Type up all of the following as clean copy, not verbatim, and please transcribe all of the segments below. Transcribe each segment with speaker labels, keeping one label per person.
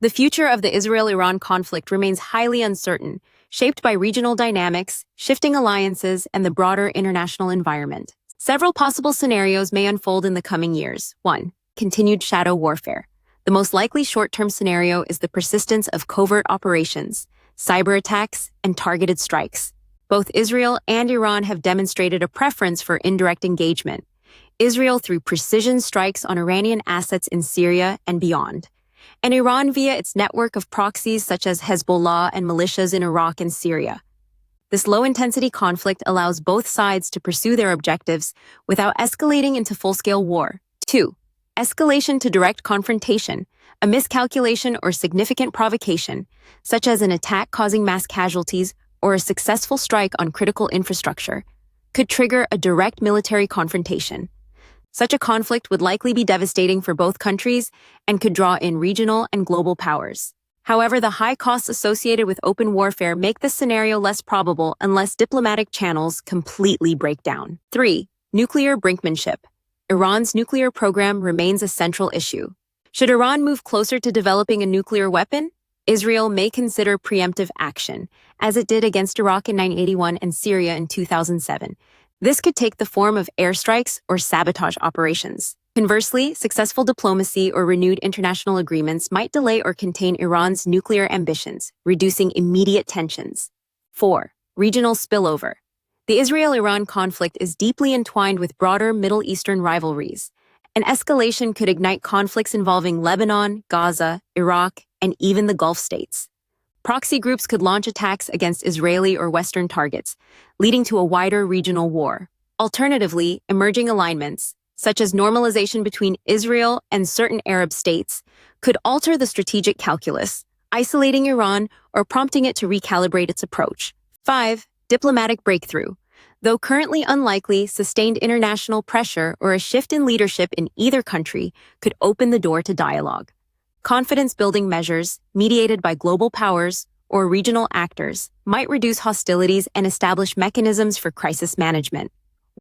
Speaker 1: The future of the Israel-Iran conflict remains highly uncertain, shaped by regional dynamics, shifting alliances, and the broader international environment. Several possible scenarios may unfold in the coming years. 1. Continued shadow warfare. The most likely short-term scenario is the persistence of covert operations, cyber attacks, and targeted strikes. Both Israel and Iran have demonstrated a preference for indirect engagement. Israel through precision strikes on Iranian assets in Syria and beyond, and Iran via its network of proxies such as Hezbollah and militias in Iraq and Syria. This low-intensity conflict allows both sides to pursue their objectives without escalating into full-scale war. 2. Escalation to direct confrontation. A miscalculation or significant provocation, such as an attack causing mass casualties or a successful strike on critical infrastructure, could trigger a direct military confrontation. Such a conflict would likely be devastating for both countries and could draw in regional and global powers. However, the high costs associated with open warfare make this scenario less probable unless diplomatic channels completely break down. 3. Nuclear brinkmanship. Iran's nuclear program remains a central issue. Should Iran move closer to developing a nuclear weapon, Israel may consider preemptive action, as it did against Iraq in 1981 and Syria in 2007. This could take the form of airstrikes or sabotage operations. Conversely, successful diplomacy or renewed international agreements might delay or contain Iran's nuclear ambitions, reducing immediate tensions. 4. Regional spillover. The Israel-Iran conflict is deeply entwined with broader Middle Eastern rivalries. An escalation could ignite conflicts involving Lebanon, Gaza, Iraq, and even the Gulf states. Proxy groups could launch attacks against Israeli or Western targets, leading to a wider regional war. Alternatively, emerging alignments, such as normalization between Israel and certain Arab states, could alter the strategic calculus, isolating Iran or prompting it to recalibrate its approach. 5. Diplomatic breakthrough. Though currently unlikely, sustained international pressure or a shift in leadership in either country could open the door to dialogue. Confidence-building measures, mediated by global powers or regional actors, might reduce hostilities and establish mechanisms for crisis management.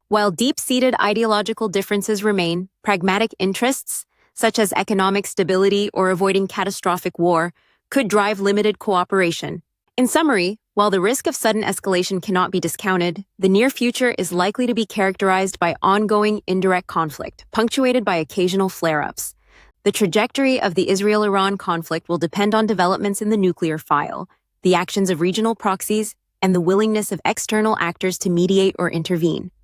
Speaker 1: While deep-seated ideological differences remain, pragmatic interests, such as economic stability or avoiding catastrophic war, could drive limited cooperation. In summary, while the risk of sudden escalation cannot be discounted, the near future is likely to be characterized by ongoing indirect conflict, punctuated by occasional flare-ups. The trajectory of the Israel-Iran conflict will depend on developments in the nuclear file, the actions of regional proxies, and the willingness of external actors to mediate or intervene.